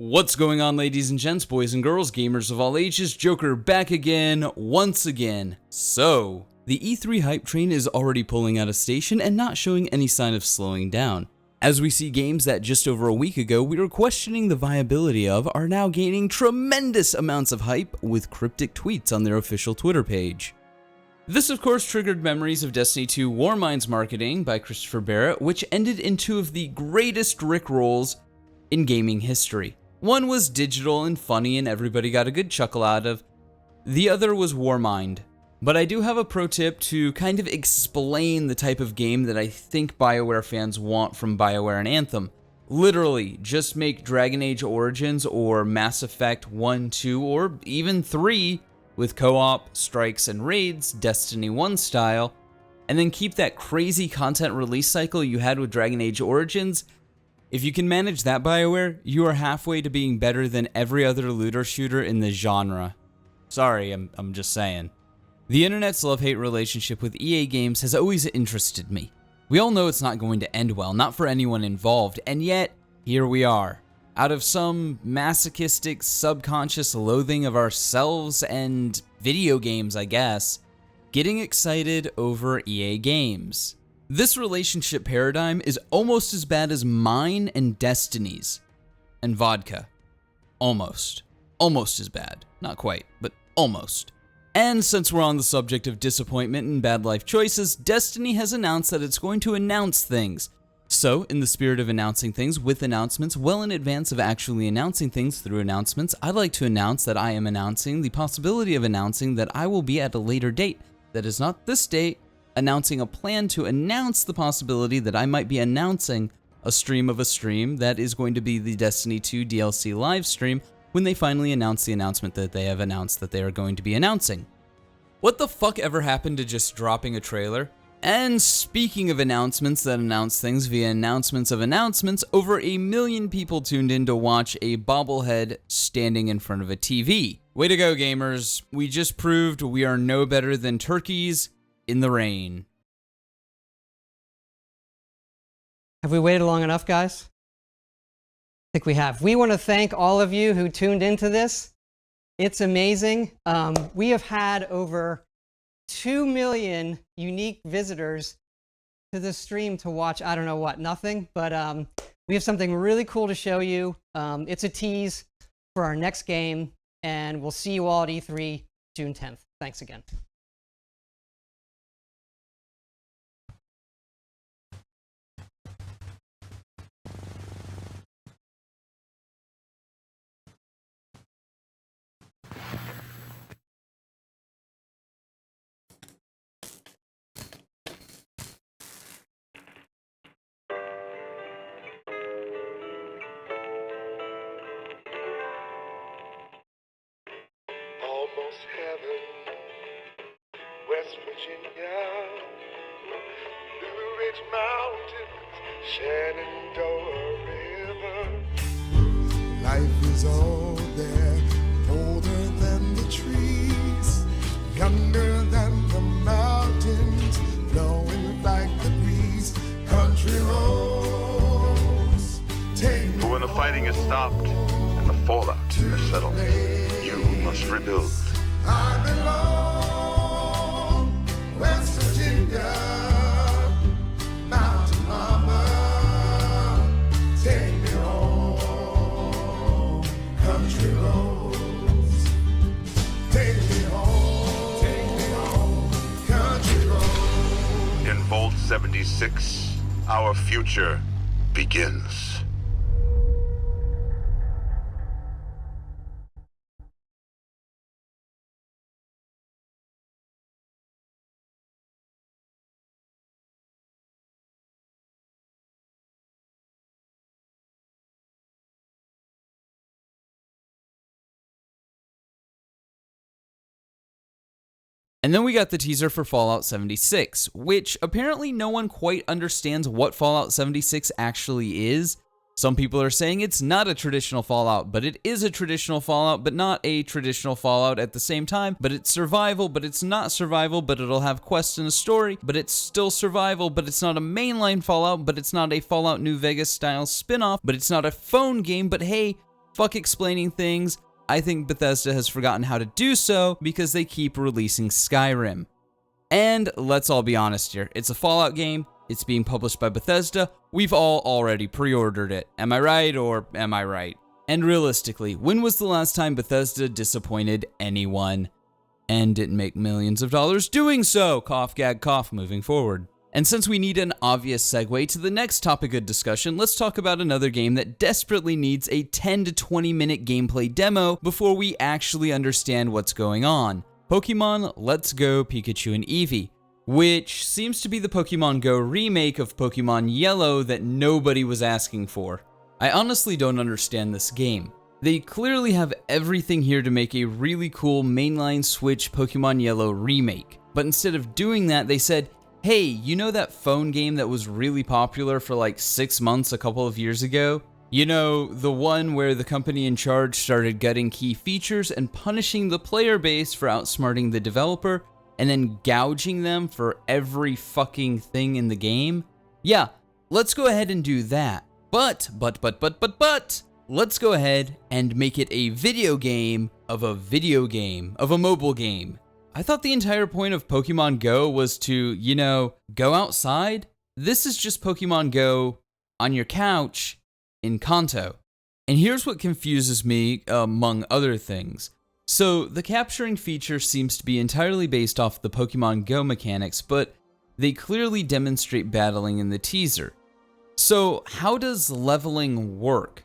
What's going on, ladies and gents, boys and girls, gamers of all ages? Joker back again, once again. So, the E3 hype train is already pulling out of station and not showing any sign of slowing down. As we see games that just over a week ago we were questioning the viability of are now gaining tremendous amounts of hype with cryptic tweets on their official Twitter page. This of course triggered memories of Destiny 2 Warmind's marketing by Christopher Barrett, which ended in two of the greatest rickrolls in gaming history. One was digital and funny and everybody got a good chuckle out of. The other was Warmind. But I do have a pro tip to kind of explain the type of game that I think BioWare fans want from BioWare and Anthem. Literally, just make Dragon Age Origins or Mass Effect 1, 2, or even 3 with co-op, strikes, and raids, Destiny 1 style, and then keep that crazy content release cycle you had with Dragon Age Origins. If you can manage that, BioWare, you are halfway to being better than every other looter shooter in the genre. Sorry, I'm just saying. The internet's love-hate relationship with EA games has always interested me. We all know it's not going to end well, not for anyone involved, and yet, here we are. Out of some masochistic, subconscious loathing of ourselves and video games, I guess, getting excited over EA games. This relationship paradigm is almost as bad as mine and Destiny's. And vodka. Almost. Almost as bad. Not quite, but almost. And since we're on the subject of disappointment and bad life choices, Destiny has announced that it's going to announce things. So, in the spirit of announcing things with announcements, well in advance of actually announcing things through announcements, I'd like to announce that I am announcing the possibility of announcing that I will be at a later date, that is not this date, announcing a plan to announce the possibility that I might be announcing a stream of a stream that is going to be the Destiny 2 DLC live stream when they finally announce the announcement that they have announced that they are going to be announcing. What the fuck ever happened to just dropping a trailer? And speaking of announcements that announce things via announcements of announcements, over 1 million people tuned in to watch a bobblehead standing in front of a TV. Way to go, gamers. We just proved we are no better than turkeys in the rain. Have we waited long enough, guys? I think we have. We want to thank all of you who tuned into this. It's amazing. We have had over 2 million unique visitors to this stream to watch, I don't know what, nothing, but we have something really cool to show you. It's a tease for our next game, and we'll see you all at E3 June 10th. Thanks again. Almost heaven, West Virginia, Blue Ridge Mountains, Shenandoah River. Life is all there, older than the trees, younger than the mountains, blowing like the breeze. Country roads, take me But when the fighting is stopped and the fallout is settled, you must rebuild. I belong, West Virginia, Mountain Mama, take me home, country roads, take me home, country roads. In Vault 76, our future begins. And then we got the teaser for Fallout 76, which apparently no one quite understands what Fallout 76 actually is. Some people are saying it's not a traditional Fallout, but it is a traditional Fallout, but not a traditional Fallout at the same time. But it's survival, but it's not survival, but it'll have quests and a story, but it's still survival, but it's not a mainline Fallout, but it's not a Fallout New Vegas style spin-off, but it's not a phone game, but hey, fuck explaining things. I think Bethesda has forgotten how to do so because they keep releasing Skyrim. And let's all be honest here, it's a Fallout game, it's being published by Bethesda, we've all already pre-ordered it. Am I right, or am I right? And realistically, when was the last time Bethesda disappointed anyone? And didn't make millions of dollars doing so, cough gag cough, moving forward. And since we need an obvious segue to the next topic of discussion, let's talk about another game that desperately needs a 10 to 20 minute gameplay demo before we actually understand what's going on. Pokemon Let's Go Pikachu and Eevee, which seems to be the Pokemon Go remake of Pokemon Yellow that nobody was asking for. I honestly don't understand this game. They clearly have everything here to make a really cool mainline Switch Pokemon Yellow remake, but instead of doing that, they said, hey, you know that phone game that was really popular for like 6 months a couple of years ago? You know, the one where the company in charge started gutting key features and punishing the player base for outsmarting the developer, and then gouging them for every fucking thing in the game? Yeah, let's go ahead and do that. But, let's go ahead and make it a video game of a mobile game. I thought the entire point of Pokemon Go was to, go outside. This is just Pokemon Go on your couch in Kanto. And here's what confuses me, among other things. So, the capturing feature seems to be entirely based off the Pokemon Go mechanics, but they clearly demonstrate battling in the teaser. So, how does leveling work?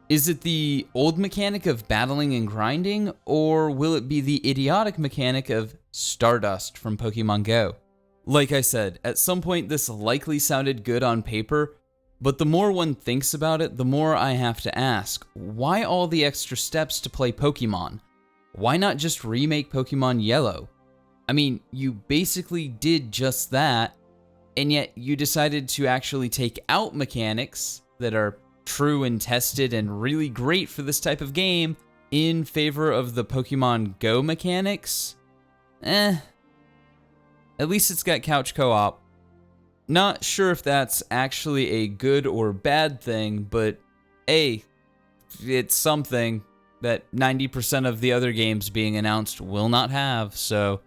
Is it the old mechanic of battling and grinding, or will it be the idiotic mechanic of Stardust from Pokemon Go? Like I said, at some point this likely sounded good on paper, but the more one thinks about it, the more I have to ask, why all the extra steps to play Pokemon? Why not just remake Pokemon Yellow? I mean, you basically did just that, and yet you decided to actually take out mechanics that are true and tested and really great for this type of game in favor of the Pokemon Go mechanics? At least it's got couch co-op. Not sure if that's actually a good or bad thing, but hey, it's something that 90% of the other games being announced will not have, so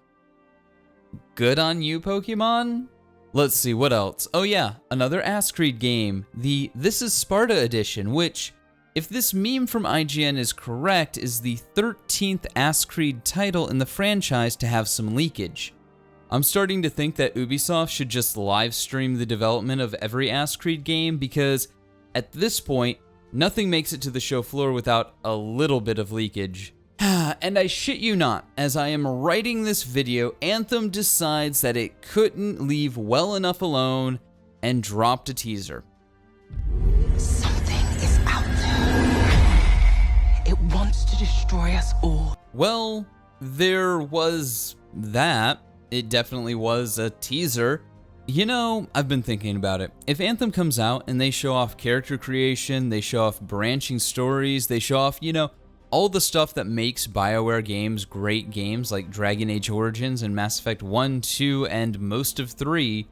good on you, Pokemon? Let's see, what else? Oh yeah, another Ass Creed game, the This is Sparta edition, which, if this meme from IGN is correct, is the 13th Ass Creed title in the franchise to have some leakage. I'm starting to think that Ubisoft should just live stream the development of every Ass Creed game, because at this point, nothing makes it to the show floor without a little bit of leakage. And I shit you not, as I am writing this video, Anthem decides that it couldn't leave well enough alone and dropped a teaser. Something is out there. It wants to destroy us all. Well, there was that. It definitely was a teaser. I've been thinking about it. If Anthem comes out and they show off character creation, they show off branching stories, they show off, all the stuff that makes BioWare games great games like Dragon Age Origins and Mass Effect 1, 2, and most of 3,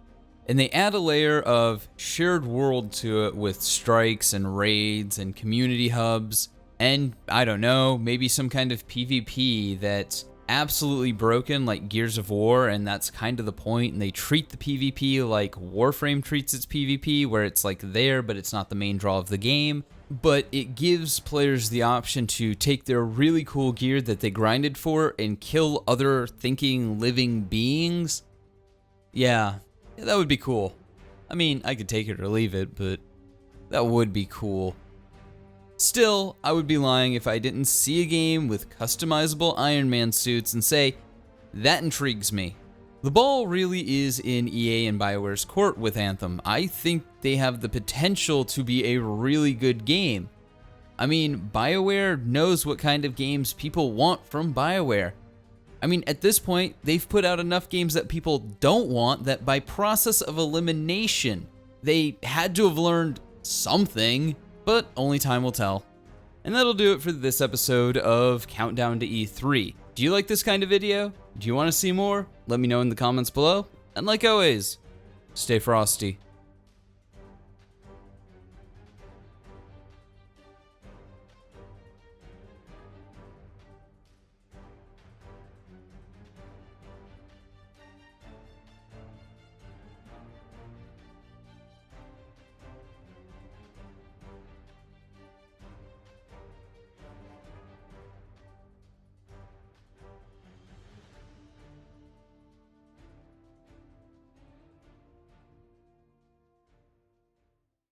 and they add a layer of shared world to it with strikes and raids and community hubs, and I don't know, maybe some kind of PvP that's absolutely broken like Gears of War, and that's kind of the point, and they treat the PvP like Warframe treats its PvP, where it's like there, but it's not the main draw of the game. But it gives players the option to take their really cool gear that they grinded for and kill other thinking, living beings. Yeah, that would be cool. I mean, I could take it or leave it, but that would be cool. Still, I would be lying if I didn't see a game with customizable Iron Man suits and say, that intrigues me. The ball really is in EA and BioWare's court with Anthem. I think they have the potential to be a really good game. I mean, BioWare knows what kind of games people want from BioWare. I mean, at this point, they've put out enough games that people don't want that by process of elimination, they had to have learned something, but only time will tell. And that'll do it for this episode of Countdown to E3. Do you like this kind of video? Do you want to see more? Let me know in the comments below. And like always, stay frosty.